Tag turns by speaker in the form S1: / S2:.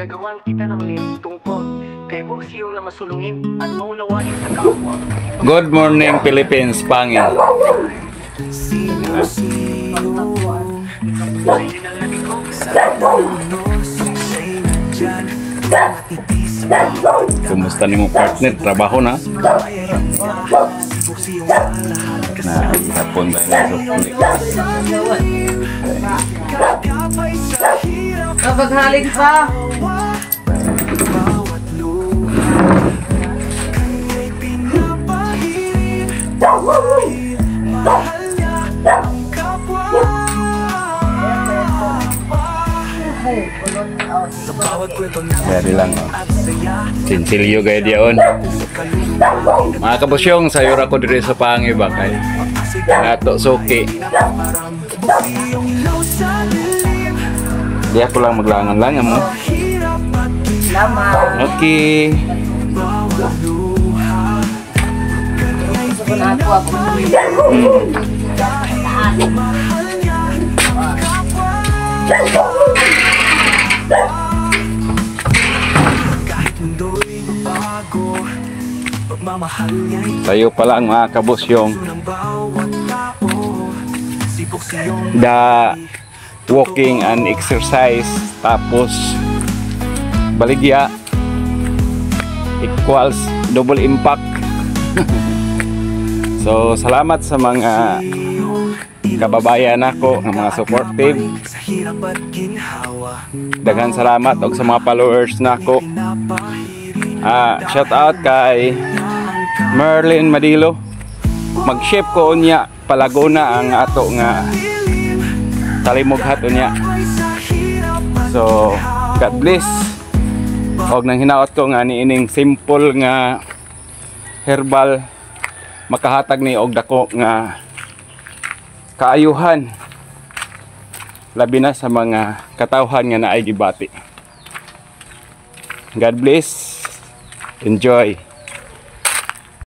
S1: Gagawan kita ng list tungkol kay Buksiyong na masulungin at maunawain sa kapwa.
S2: Good morning Philippines, pangil. Kumusta ni mo partner? Trabaho na? Hapon tayo na
S3: Kapaghaling pa.
S2: Dari lang, oh. Sinsilyo gaya diyon. Mga kabusyong, sayur ako diri sa pangi ba kay nato suki. Di ako lang maglangan lang mo.
S3: Salamat.
S2: Okay. Tayo pala ang mga kabusyong the walking and exercise tapos baligya equals double impact. So salamat sa mga kababayan ako, ng mga supportive. Daghan salamat og sa mga followers nako. Shout out kay Merlin Madilo. Mag-ship ko unya palaguna ang ato nga talimughat unya. So God bless. Og nang hinaot ko nga niining simple nga herbal makahatag ni og dako nga kaayuhan labi na sa mga katawhan nga naay gibati. God bless. Enjoy.